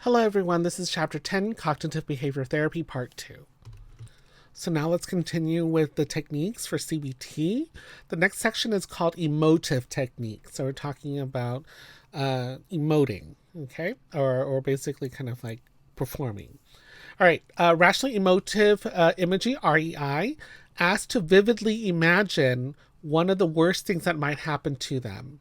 Hello everyone, this is Chapter 10, Cognitive Behavior Therapy, Part 2. So now let's continue with the techniques for CBT. The next section is called Emotive technique. So we're talking about emoting, okay? Or basically kind of like performing. All right, rationally emotive imagery, REI, asked to vividly imagine one of the worst things that might happen to them.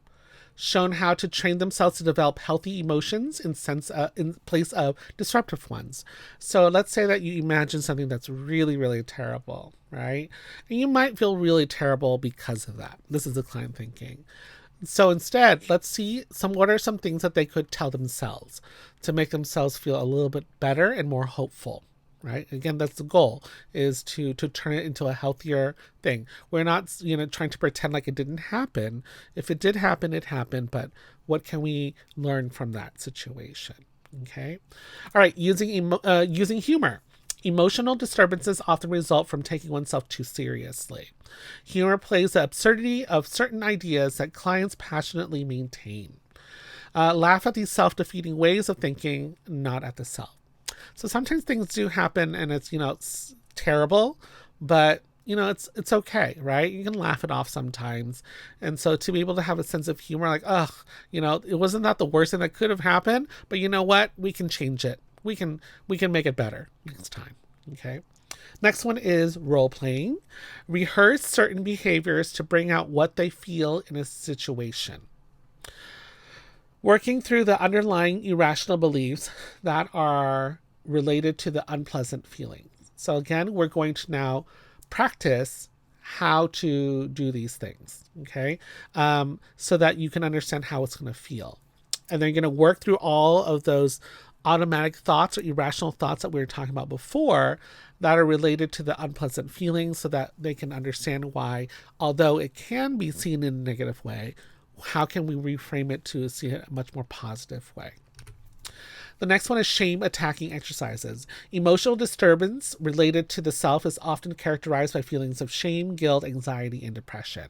Shown how to train themselves to develop healthy emotions in place of disruptive ones. So let's say that you imagine something that's really, really terrible, right? And you might feel really terrible because of that. This is the client thinking. So instead, let's see what are some things that they could tell themselves to make themselves feel a little bit better and more hopeful. Right? Again, that's the goal, is to turn it into a healthier thing. We're not, trying to pretend like it didn't happen. If it did happen, it happened. But what can we learn from that situation? Okay. All right. Using humor. Emotional disturbances often result from taking oneself too seriously. Humor plays the absurdity of certain ideas that clients passionately maintain. Laugh at these self-defeating ways of thinking, not at the self. So sometimes things do happen and it's terrible, but it's okay, right? You can laugh it off sometimes. And so to be able to have a sense of humor, like, it wasn't that the worst thing that could have happened, but you know what? We can change it. We can make it better next time. Okay. Next one is role playing. Rehearse certain behaviors to bring out what they feel in a situation. Working through the underlying irrational beliefs that are related to the unpleasant feelings. So again, we're going to now practice how to do these things, okay? So that you can understand how it's going to feel. And then you're going to work through all of those automatic thoughts or irrational thoughts that we were talking about before that are related to the unpleasant feelings, so that they can understand why, although it can be seen in a negative way, how can we reframe it to see it a much more positive way? The next one is shame attacking exercises. Emotional disturbance related to the self is often characterized by feelings of shame, guilt, anxiety, and depression.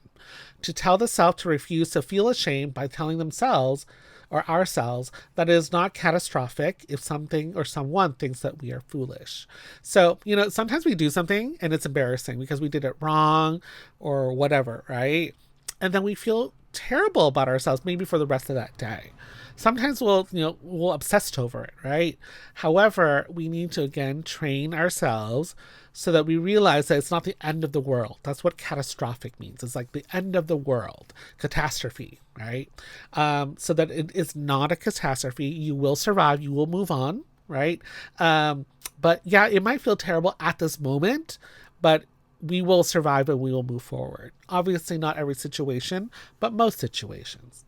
To tell the self to refuse to feel ashamed by telling themselves or ourselves that it is not catastrophic if something or someone thinks that we are foolish. So, sometimes we do something and it's embarrassing because we did it wrong or whatever, right? And then we feel terrible about ourselves, maybe for the rest of that day. Sometimes we'll obsess over it, right? However, we need to again train ourselves so that we realize that it's not the end of the world. That's what catastrophic means. It's like the end of the world, catastrophe, right? So that it is not a catastrophe. You will survive. You will move on, right? But yeah, it might feel terrible at this moment, but we will survive and we will move forward. Obviously not every situation, but most situations.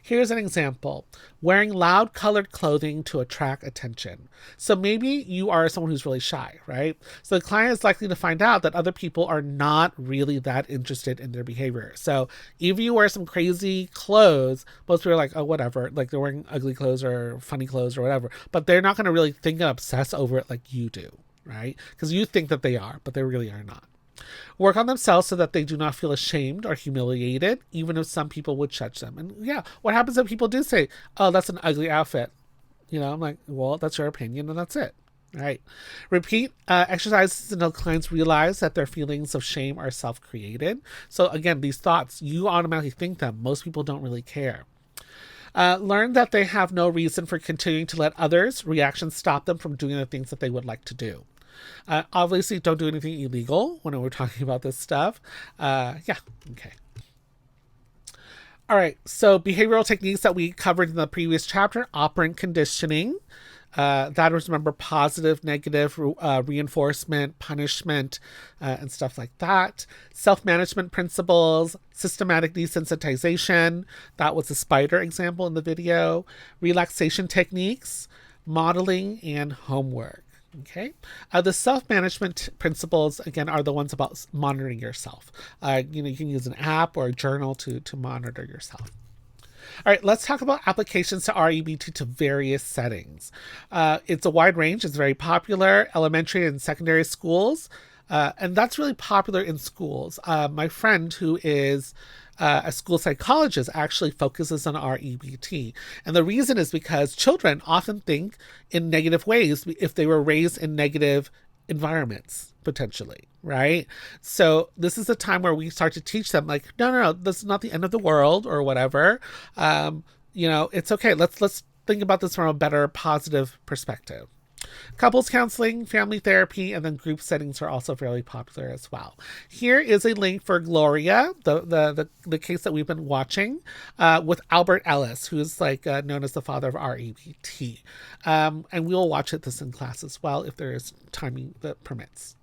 Here's an example. Wearing loud colored clothing to attract attention. So maybe you are someone who's really shy, right? So the client is likely to find out that other people are not really that interested in their behavior. So if you wear some crazy clothes, most people are like, oh, whatever. Like they're wearing ugly clothes or funny clothes or whatever. But they're not going to really think and obsess over it like you do, right? Because you think that they are, but they really are not. Work on themselves so that they do not feel ashamed or humiliated, even if some people would judge them. And yeah, what happens if people do say, oh, that's an ugly outfit? I'm like, well, that's your opinion and that's it. All right. Repeat exercises until clients realize that their feelings of shame are self-created. So again, these thoughts, you automatically think them. Most people don't really care. Learn that they have no reason for continuing to let others' reactions stop them from doing the things that they would like to do. Obviously, don't do anything illegal when we're talking about this stuff. Okay. All right, so behavioral techniques that we covered in the previous chapter: operant conditioning. That was, remember, positive, negative reinforcement, punishment, and stuff like that. Self-management principles, systematic desensitization. That was the spider example in the video. Relaxation techniques, modeling, and homework. Okay. The self-management principles, again, are the ones about monitoring yourself. You can use an app or a journal to monitor yourself. All right, let's talk about applications to REBT to various settings. It's a wide range. It's very popular, elementary and secondary schools. And that's really popular in schools. My friend who is a school psychologist, actually focuses on REBT. And the reason is because children often think in negative ways if they were raised in negative environments, potentially, right? So this is a time where we start to teach them, like, no, this is not the end of the world or whatever. It's okay. Let's think about this from a better, positive perspective. Couples counseling, family therapy, and then group settings are also fairly popular as well. Here is a link for Gloria, the case that we've been watching, with Albert Ellis, who is known as the father of REBT. And we'll watch this in class as well if there is timing that permits.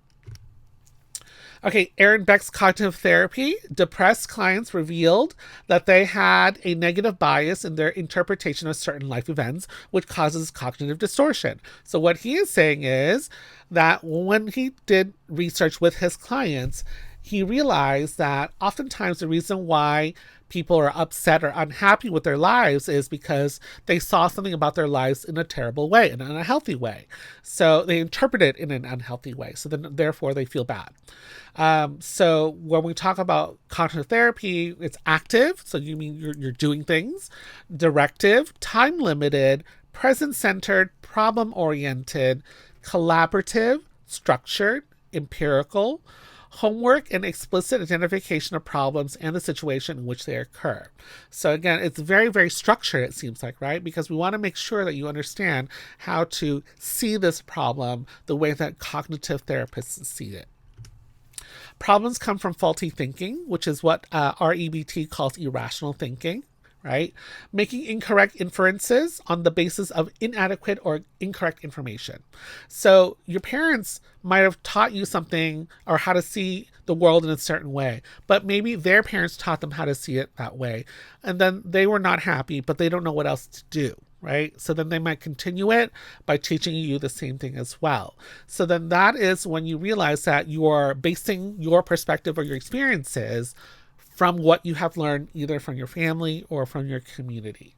Okay, Aaron Beck's cognitive therapy. Depressed clients revealed that they had a negative bias in their interpretation of certain life events, which causes cognitive distortion. So what he is saying is that when he did research with his clients, he realized that oftentimes the reason why people are upset or unhappy with their lives is because they saw something about their lives in a terrible way, in an unhealthy way. So they interpret it in an unhealthy way. So then therefore they feel bad. So when we talk about cognitive therapy, it's active. So you mean you're doing things. Directive, time limited, present centered, problem oriented, collaborative, structured, empirical, homework, and explicit identification of problems and the situation in which they occur. So again, it's very, very structured, it seems like, right? Because we want to make sure that you understand how to see this problem the way that cognitive therapists see it. Problems come from faulty thinking, which is what REBT calls irrational thinking, right? Making incorrect inferences on the basis of inadequate or incorrect information. So your parents might have taught you something or how to see the world in a certain way, but maybe their parents taught them how to see it that way. And then they were not happy, but they don't know what else to do. Right? So then they might continue it by teaching you the same thing as well. So then that is when you realize that you are basing your perspective or your experiences from what you have learned either from your family or from your community.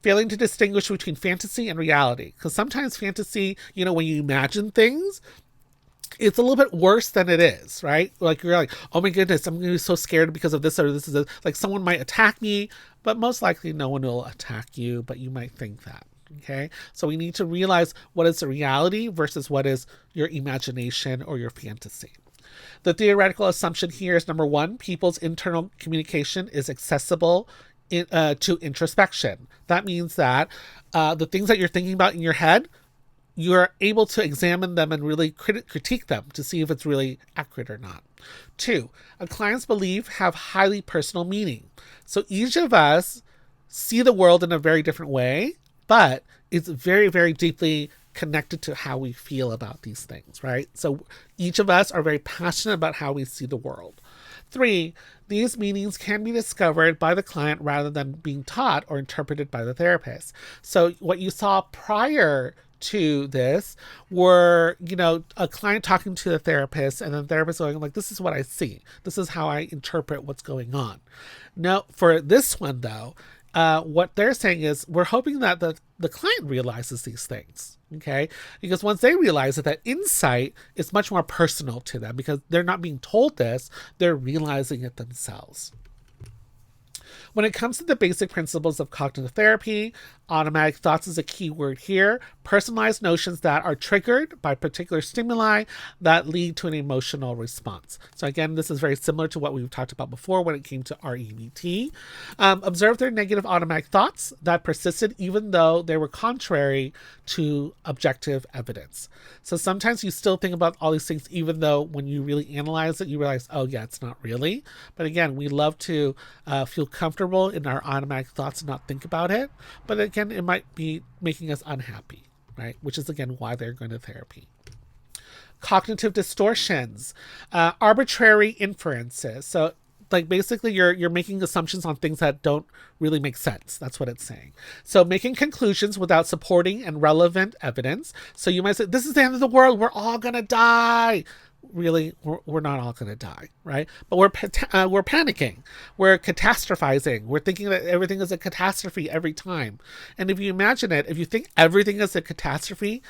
Failing to distinguish between fantasy and reality. Because sometimes fantasy, when you imagine things, it's a little bit worse than it is, right? Like you're like, oh my goodness, I'm going to be so scared because of this or this is a, like someone might attack me, but most likely no one will attack you, but you might think that. Okay. So we need to realize what is the reality versus what is your imagination or your fantasy. The theoretical assumption here is number one, people's internal communication is accessible to introspection. That means that the things that you're thinking about in your head, you're able to examine them and really critique them to see if it's really accurate or not. Two, a client's beliefs have highly personal meaning. So each of us see the world in a very different way, but it's very, very deeply connected to how we feel about these things, right? So each of us are very passionate about how we see the world. Three, these meanings can be discovered by the client rather than being taught or interpreted by the therapist. So what you saw prior to this were, a client talking to the therapist and the therapist going like, this is what I see. This is how I interpret what's going on. Now, for this one though, what they're saying is we're hoping that the client realizes these things. Okay. Because once they realize that insight is much more personal to them because they're not being told this, they're realizing it themselves. When it comes to the basic principles of cognitive therapy, automatic thoughts is a key word here. Personalized notions that are triggered by particular stimuli that lead to an emotional response. So again, this is very similar to what we've talked about before when it came to REBT. Observe their negative automatic thoughts that persisted even though they were contrary to objective evidence. So sometimes you still think about all these things even though when you really analyze it, you realize, oh yeah, it's not really. But again, we love to feel comfortable in our automatic thoughts and not think about it. But again, it might be making us unhappy, right? Which is again why they're going to therapy. Cognitive distortions, arbitrary inferences. So like basically you're making assumptions on things that don't really make sense. That's what it's saying. So making conclusions without supporting and relevant evidence. So you might say, this is the end of the world. We're all going to die. Really, we're not all going to die, right? But we're panicking. We're catastrophizing. We're thinking that everything is a catastrophe every time. And if you imagine it, if you think everything is a catastrophe,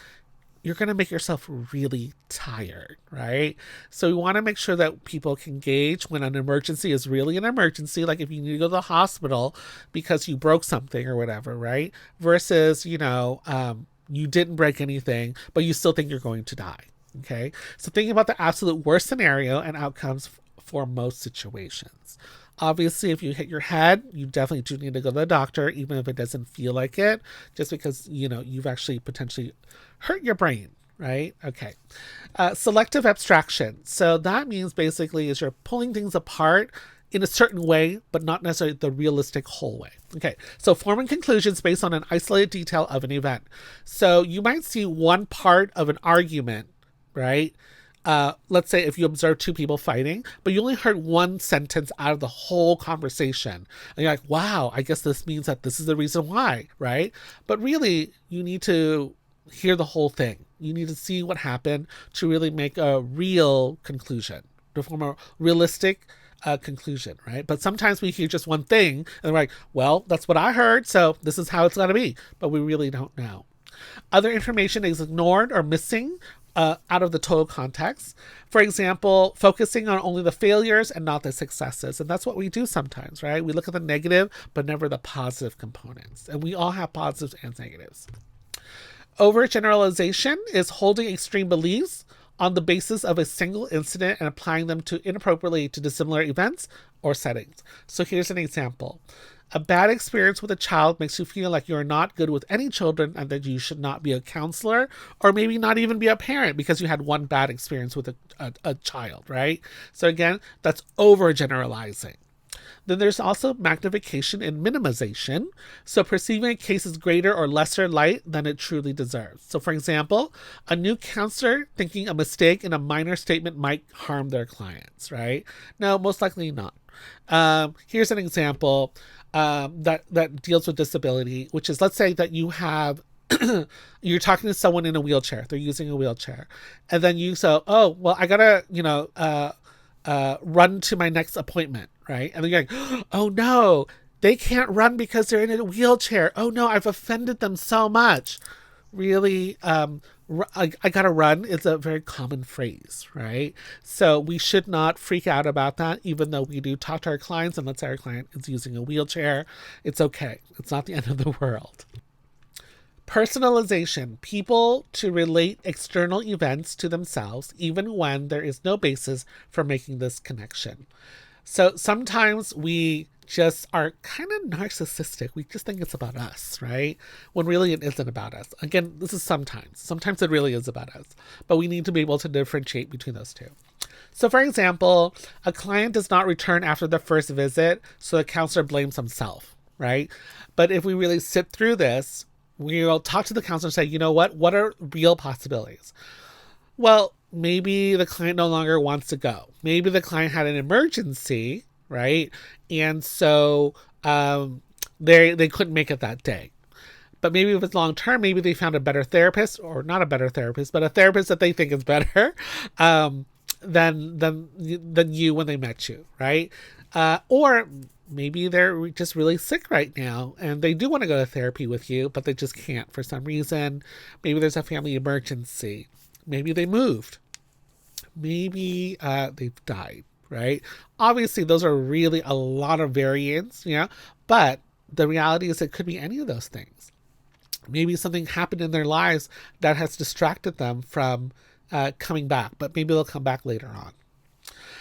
you're going to make yourself really tired, right? So we want to make sure that people can gauge when an emergency is really an emergency, like if you need to go to the hospital because you broke something or whatever, right? Versus, you didn't break anything, but you still think you're going to die. Okay. So thinking about the absolute worst scenario and outcomes for most situations. Obviously, if you hit your head, you definitely do need to go to the doctor, even if it doesn't feel like it, just because, you've actually potentially hurt your brain, right? Okay. Selective abstraction. So that means basically is you're pulling things apart in a certain way, but not necessarily the realistic whole way. Okay. So forming conclusions based on an isolated detail of an event. So you might see one part of an argument, right? Let's say if you observe two people fighting, but you only heard one sentence out of the whole conversation. And you're like, wow, I guess this means that this is the reason why, right? But really, you need to hear the whole thing. You need to see what happened to really make a real conclusion, to form a realistic conclusion, right? But sometimes we hear just one thing and we're like, well, that's what I heard, so this is how it's going to be. But we really don't know. Other information is ignored or missing out of the total context. For example, focusing on only the failures and not the successes. And that's what we do sometimes, right? We look at the negative, but never the positive components. And we all have positives and negatives. Overgeneralization is holding extreme beliefs on the basis of a single incident and applying them inappropriately to dissimilar events or settings. So here's an example. A bad experience with a child makes you feel like you're not good with any children and that you should not be a counselor or maybe not even be a parent because you had one bad experience with a child, right? So again, that's overgeneralizing. Then there's also magnification and minimization. So perceiving a case as greater or lesser light than it truly deserves. So for example, a new counselor thinking a mistake in a minor statement might harm their clients, right? No, most likely not. Here's an example that deals with disability, which is, let's say that you have you're talking to someone in a wheelchair, they're using a wheelchair, and then you say, oh, well, I gotta run to my next appointment, right? And then you're like, oh no, they can't run because they're in a wheelchair. Oh no, I've offended them so much. Really, I gotta run is a very common phrase, right? So we should not freak out about that, even though we do talk to our clients, and let's say our client is using a wheelchair. It's okay. It's not the end of the world. Personalization, people to relate external events to themselves, even when there is no basis for making this connection. So sometimes we just are kind of narcissistic. We just think it's about us, right? When really it isn't about us. Again, this is sometimes. Sometimes it really is about us. But we need to be able to differentiate between those two. So for example, a client does not return after the first visit, so the counselor blames himself, right? But if we really sit through this, we'll talk to the counselor and say, you know what are real possibilities? Well, maybe the client no longer wants to go. Maybe the client had an emergency, right? And so they couldn't make it that day. But maybe if it's long term, maybe they found a better therapist, or not a better therapist, but a therapist that they think is better than you when they met you, right? Or maybe they're just really sick right now and they do want to go to therapy with you, but they just can't for some reason. Maybe there's a family emergency. Maybe they moved. Maybe they've died, right? Obviously, those are really a lot of variants, but the reality is it could be any of those things. Maybe something happened in their lives that has distracted them from coming back, but maybe they'll come back later on.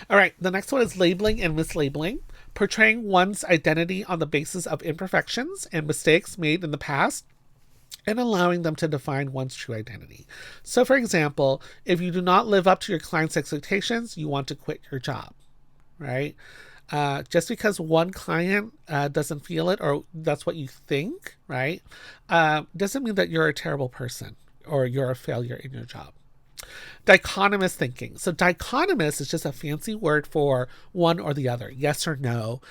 All right, the next one is labeling and mislabeling, portraying one's identity on the basis of imperfections and mistakes made in the past, and allowing them to define one's true identity. So for example, if you do not live up to your client's expectations, you want to quit your job, right? Just because one client doesn't feel it, or that's what you think, right? Doesn't mean that you're a terrible person or you're a failure in your job. Dichotomous thinking. So dichotomous is just a fancy word for one or the other, yes or no.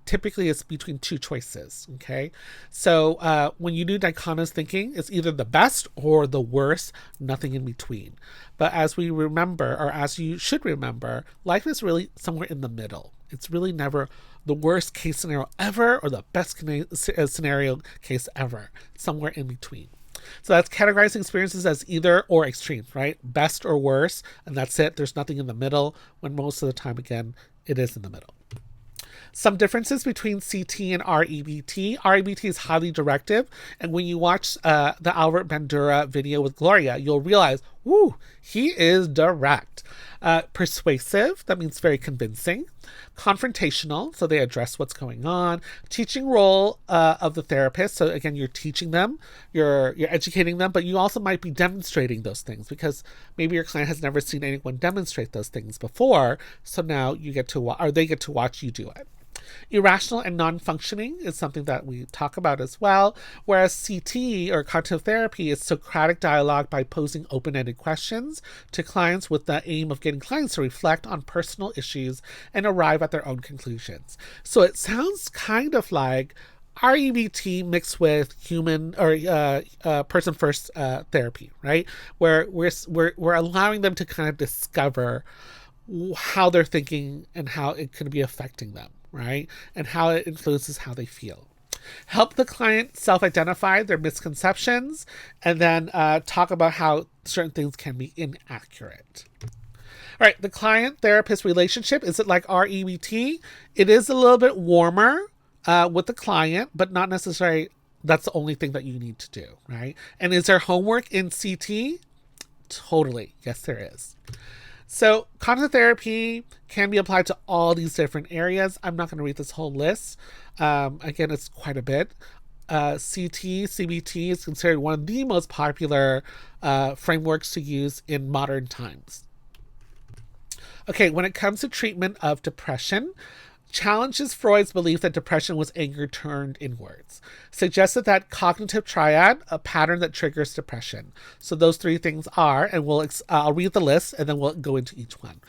Typically it's between two choices, okay? So when you do dichotomous thinking, it's either the best or the worst, nothing in between. But as we remember, or as you should remember, life is really somewhere in the middle. It's really never the worst case scenario ever or the best scenario case ever, somewhere in between. So that's categorizing experiences as either or extremes, right? Best or worse, and that's it. There's nothing in the middle, when most of the time, again, it is in the middle. Some differences between CT and REBT. REBT is highly directive, and when you watch the Albert Bandura video with Gloria, you'll realize, woo, he is direct. Persuasive, that means very convincing. Confrontational, so they address what's going on. Teaching role of the therapist, so again, you're teaching them, you're educating them, but you also might be demonstrating those things because maybe your client has never seen anyone demonstrate those things before, so now you get to or they get to watch you do it. Irrational and non-functioning is something that we talk about as well, whereas CT or cognitive therapy is Socratic dialogue by posing open-ended questions to clients with the aim of getting clients to reflect on personal issues and arrive at their own conclusions. So it sounds kind of like REBT mixed with human or person first therapy, right? Where we're allowing them to kind of discover how they're thinking and how it could be affecting them, right? And how it influences how they feel. Help the client self-identify their misconceptions and then talk about how certain things can be inaccurate. All right, the client-therapist relationship, is it like REBT? It is a little bit warmer with the client, but not necessarily that's the only thing that you need to do, right? And is there homework in CT? Totally. Yes, there is. So cognitive therapy can be applied to all these different areas. I'm not going to read this whole list. Again, it's quite a bit. CBT is considered one of the most popular frameworks to use in modern times. Okay, when it comes to treatment of depression, challenges Freud's belief that depression was anger turned inwards. Suggested that cognitive triad, a pattern that triggers depression. So those three things are, and I'll read the list and then we'll go into each one.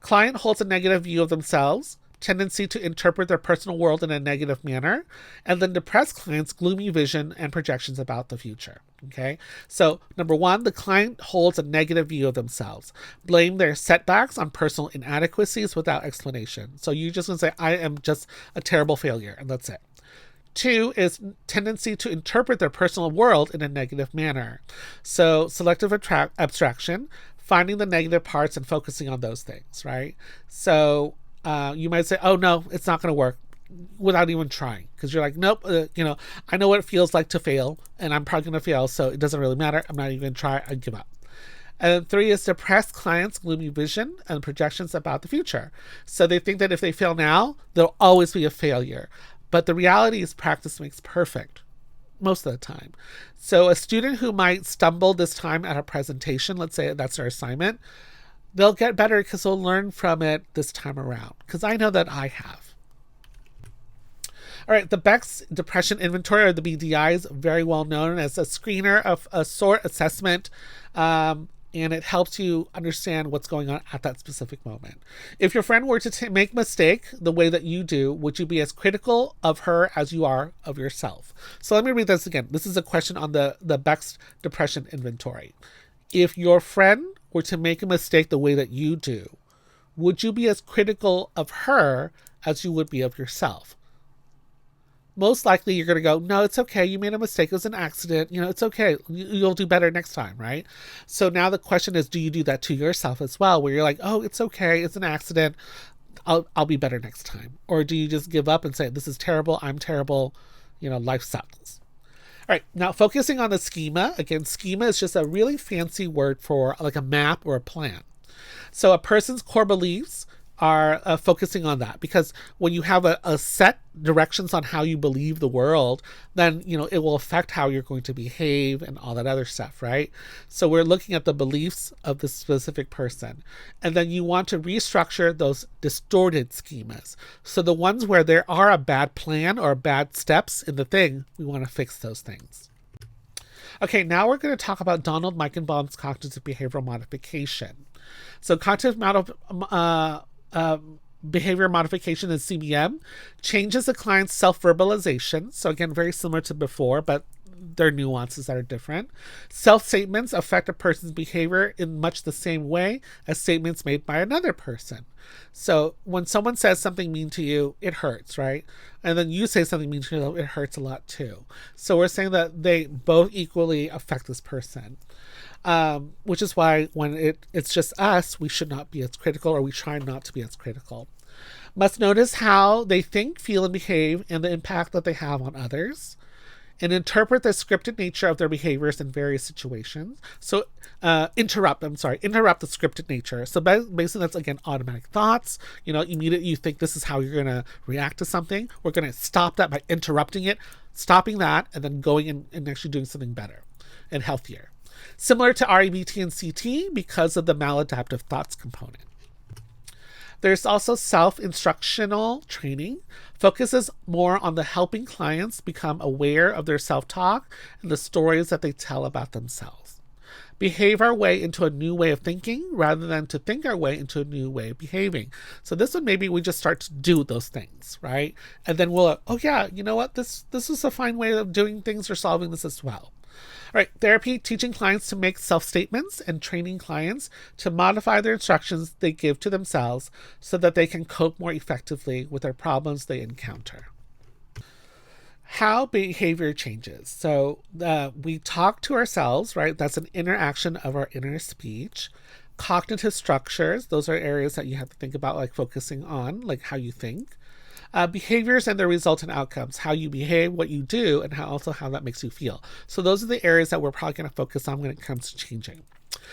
Client holds a negative view of themselves, tendency to interpret their personal world in a negative manner, and then depressed clients' gloomy vision and projections about the future. Okay, so number one, the client holds a negative view of themselves, blame their setbacks on personal inadequacies without explanation. So you're just gonna say, I am just a terrible failure, and that's it. Two is tendency to interpret their personal world in a negative manner. So selective abstraction, finding the negative parts and focusing on those things, right? So you might say, oh no, it's not going to work, without even trying, because you're like, nope, I know what it feels like to fail, and I'm probably going to fail, so it doesn't really matter. I'm not even going to try. I give up. And then three is depressed clients' gloomy vision and projections about the future. So they think that if they fail now, they'll always be a failure. But the reality is practice makes perfect most of the time. So a student who might stumble this time at a presentation, let's say that's their assignment, they'll get better because they'll learn from it this time around. Because I know that I have. All right, the Beck's Depression Inventory, or the BDI, is very well known as a screener of a sort assessment, and it helps you understand what's going on at that specific moment. If your friend were to make a mistake the way that you do, would you be as critical of her as you are of yourself? So let me read this again. This is a question on the Beck's Depression Inventory. If your friend were to make a mistake the way that you do, would you be as critical of her as you would be of yourself? Most likely you're going to go, no, it's okay. You made a mistake. It was an accident. It's okay. You'll do better next time, right? So now the question is, do you do that to yourself as well? Where you're like, oh, it's okay. It's an accident. I'll be better next time. Or do you just give up and say, this is terrible. I'm terrible. Life sucks. All right. Now focusing on the schema. Again, schema is just a really fancy word for like a map or a plan. So a person's core beliefs are focusing on that, because when you have a set directions on how you believe the world, then it will affect how you're going to behave and all that other stuff, right? So we're looking at the beliefs of the specific person, and then you want to restructure those distorted schemas. So the ones where there are a bad plan or bad steps in the thing, we want to fix those things. Okay, now we're going to talk about Donald Meichenbaum's cognitive behavioral modification. So cognitive behavior modification in CBM changes the client's self-verbalization. So again, very similar to before, but there are nuances that are different. Self-statements affect a person's behavior in much the same way as statements made by another person. So when someone says something mean to you, it hurts, right? And then you say something mean to you, it hurts a lot too. So we're saying that they both equally affect this person. Which is why when it's just us, we should not be as critical, or we try not to be as critical. Must notice how they think, feel, and behave, and the impact that they have on others, and interpret the scripted nature of their behaviors in various situations. So interrupt the scripted nature. So basically that's, again, automatic thoughts. Immediately you think this is how you're going to react to something. We're going to stop that by interrupting it, stopping that, and then going and actually doing something better and healthier. Similar to REBT and CT because of the maladaptive thoughts component. There's also self-instructional training, focuses more on the helping clients become aware of their self-talk and the stories that they tell about themselves. Behave our way into a new way of thinking rather than to think our way into a new way of behaving. So this one, maybe we just start to do those things, right? And then we'll, oh yeah, you know what? This is a fine way of doing things or solving this as well. All right, therapy, teaching clients to make self-statements and training clients to modify their instructions they give to themselves so that they can cope more effectively with their problems they encounter. How behavior changes. So we talk to ourselves, right? That's an interaction of our inner speech. Cognitive structures, those are areas that you have to think about, like focusing on, like how you think. Behaviors and their resultant outcomes, how you behave, what you do, and how that makes you feel. So those are the areas that we're probably going to focus on when it comes to changing.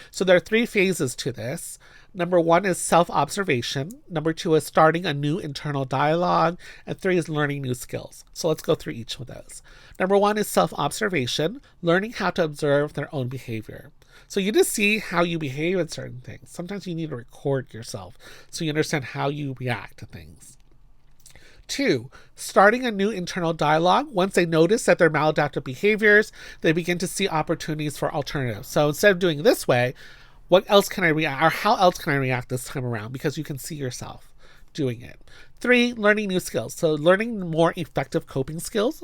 So there are 3 phases to this. Number 1 is self-observation. Number 2 is starting a new internal dialogue. And 3 is learning new skills. So let's go through each of those. Number 1 is self-observation, learning how to observe their own behavior. So you just see how you behave in certain things. Sometimes you need to record yourself so you understand how you react to things. 2, starting a new internal dialogue. Once they notice that they're maladaptive behaviors, they begin to see opportunities for alternatives. So instead of doing it this way, what else can I react, or how else can I react this time around? Because you can see yourself doing it. 3, learning new skills. So learning more effective coping skills,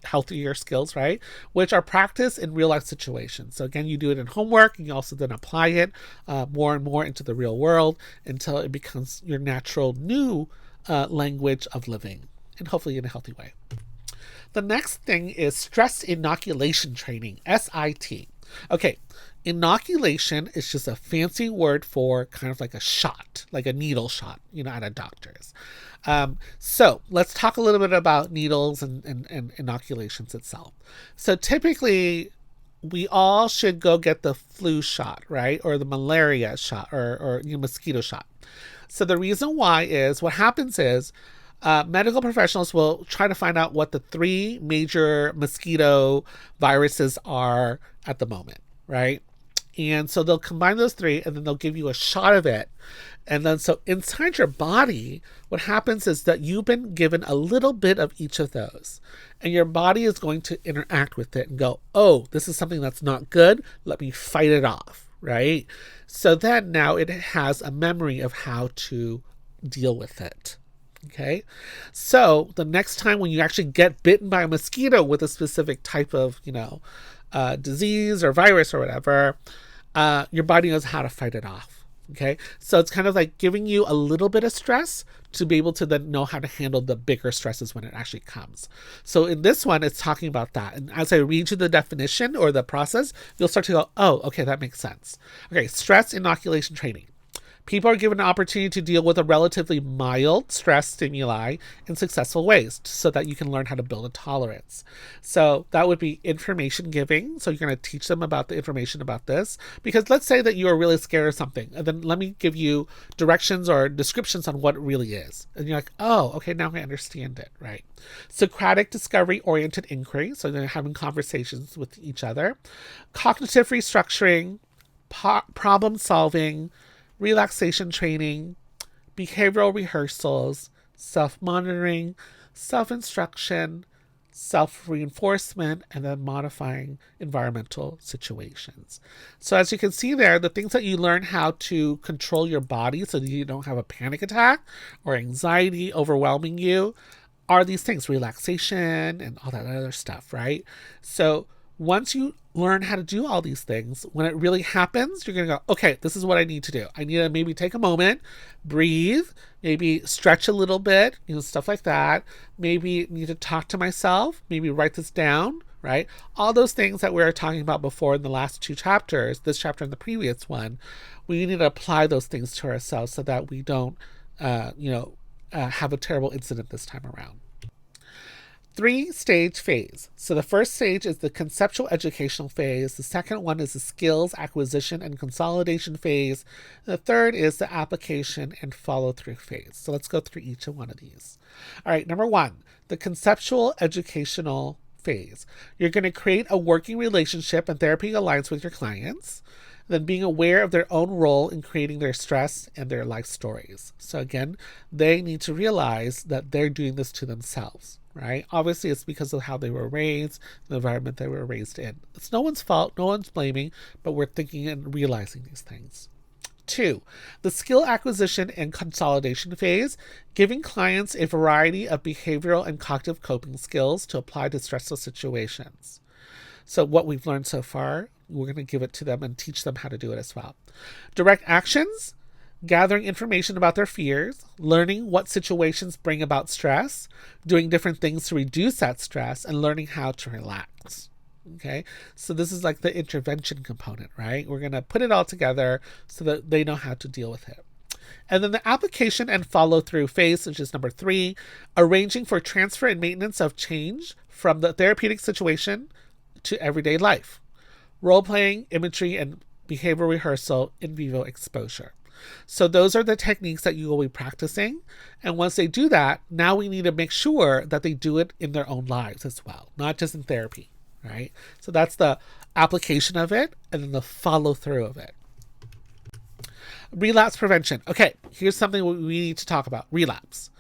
healthier skills, right? Which are practiced in real life situations. So again, you do it in homework, and you also then apply it more and more into the real world until it becomes your natural new language of living, and hopefully in a healthy way. The next thing is stress inoculation training, SIT. Okay, inoculation is just a fancy word for kind of like a shot, like a needle shot, at a doctor's. So let's talk a little bit about needles and inoculations itself. So typically, we all should go get the flu shot, right? Or the malaria shot, or mosquito shot. So the reason why is, what happens is, medical professionals will try to find out what the 3 major mosquito viruses are at the moment, right? And so they'll combine those 3, and then they'll give you a shot of it. And then so inside your body, what happens is that you've been given a little bit of each of those. And your body is going to interact with it and go, oh, this is something that's not good. Let me fight it off, right? So then now it has a memory of how to deal with it. Okay, so the next time when you actually get bitten by a mosquito with a specific type of, disease or virus or whatever, your body knows how to fight it off. Okay, so it's kind of like giving you a little bit of stress to be able to then know how to handle the bigger stresses when it actually comes. So in this one, it's talking about that. And as I read you the definition or the process, you'll start to go, oh, okay, that makes sense. Okay, stress inoculation training. People are given an opportunity to deal with a relatively mild stress stimuli in successful ways so that you can learn how to build a tolerance. So that would be information giving. So you're going to teach them about the information about this. Because let's say that you are really scared of something, and then let me give you directions or descriptions on what it really is. And you're like, oh, okay, now I understand it, right? Socratic discovery-oriented inquiry. So they're having conversations with each other. Cognitive restructuring, problem solving, relaxation training, behavioral rehearsals, self-monitoring, self-instruction, self-reinforcement, and then modifying environmental situations. So as you can see there, the things that you learn how to control your body so that you don't have a panic attack or anxiety overwhelming you are these things, relaxation and all that other stuff, right? So Once you learn how to do all these things, when it really happens, you're going to go, okay, this is what I need to do. I need to maybe take a moment, breathe, maybe stretch a little bit, stuff like that. Maybe need to talk to myself, maybe write this down, right? All those things that we were talking about before in the last 2 chapters, this chapter and the previous one, we need to apply those things to ourselves so that we don't, have a terrible incident this time around. 3-stage phase. So the first stage is the conceptual educational phase. The second one is the skills acquisition and consolidation phase. The third is the application and follow through phase. So let's go through each one of these. All right, number 1, the conceptual educational phase. You're going to create a working relationship and therapy alliance with your clients, then being aware of their own role in creating their stress and their life stories. So again, they need to realize that they're doing this to themselves, right? Obviously, it's because of how they were raised, the environment they were raised in. It's no one's fault, no one's blaming, but we're thinking and realizing these things. 2, the skill acquisition and consolidation phase, giving clients a variety of behavioral and cognitive coping skills to apply to stressful situations. So what we've learned so far, we're going to give it to them and teach them how to do it as well. Direct actions, gathering information about their fears, learning what situations bring about stress, doing different things to reduce that stress, and learning how to relax. Okay, so this is like the intervention component, right? We're going to put it all together so that they know how to deal with it. And then the application and follow through phase, which is number 3, arranging for transfer and maintenance of change from the therapeutic situation to everyday life. Role-playing, imagery, and behavior rehearsal, in vivo exposure. So those are the techniques that you will be practicing. And once they do that, now we need to make sure that they do it in their own lives as well, not just in therapy, right? So that's the application of it and then the follow through of it. Relapse prevention. Okay, here's something we need to talk about. Relapse.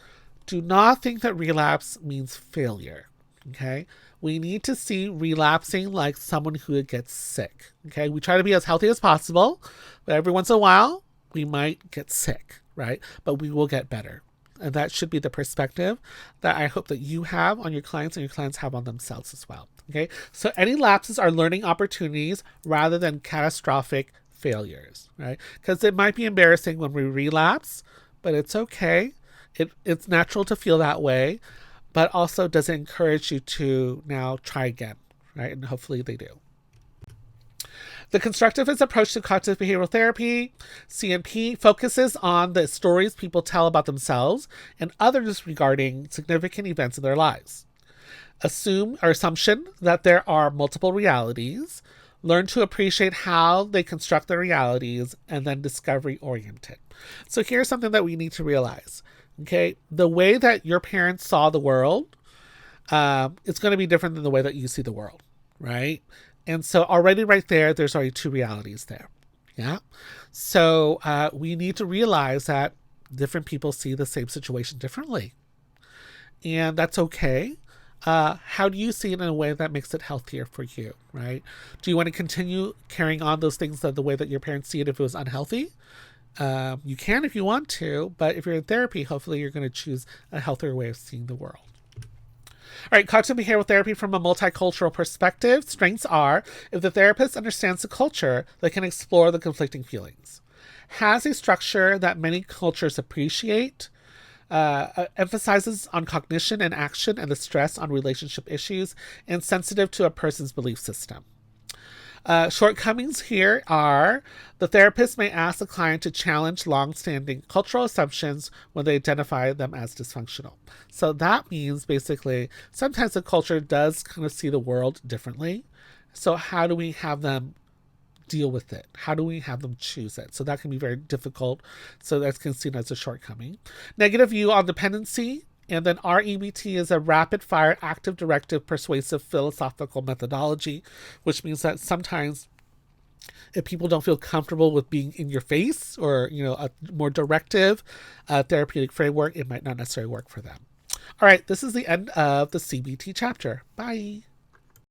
Do not think that relapse means failure, okay? We need to see relapsing like someone who gets sick, okay? We try to be as healthy as possible, but every once in a while, we might get sick, right? But we will get better. And that should be the perspective that I hope that you have on your clients and your clients have on themselves as well, okay? So any lapses are learning opportunities rather than catastrophic failures, right? Because it might be embarrassing when we relapse, but it's okay. It's natural to feel that way, but also does encourage you to now try again, right? And hopefully they do. The Constructivist approach to cognitive behavioral therapy, CNP, focuses on the stories people tell about themselves and others regarding significant events in their lives. Assumption that there are multiple realities, learn to appreciate how they construct their realities, and then discovery-oriented. So here's something that we need to realize. Okay, the way that your parents saw the world, it's going to be different than the way that you see the world, right? And so already right there, there's already 2 realities there. Yeah. So we need to realize that different people see the same situation differently. And that's okay. How do you see it in a way that makes it healthier for you, right? Do you want to continue carrying on those things the way that your parents see it if it was unhealthy? You can if you want to, but if you're in therapy, hopefully you're going to choose a healthier way of seeing the world. All right, cognitive behavioral therapy from a multicultural perspective. Strengths are, if the therapist understands the culture, they can explore the conflicting feelings. Has a structure that many cultures appreciate, emphasizes on cognition and action and the stress on relationship issues, and sensitive to a person's belief system. Shortcomings here are the therapist may ask the client to challenge long-standing cultural assumptions when they identify them as dysfunctional. So that means basically sometimes the culture does kind of see the world differently. So how do we have them deal with it? How do we have them choose it? So that can be very difficult. So that's seen as a shortcoming. Negative view on dependency. And then REBT is a rapid-fire, active, directive, persuasive, philosophical methodology, which means that sometimes if people don't feel comfortable with being in your face or, a more directive therapeutic framework, it might not necessarily work for them. All right, this is the end of the CBT chapter. Bye.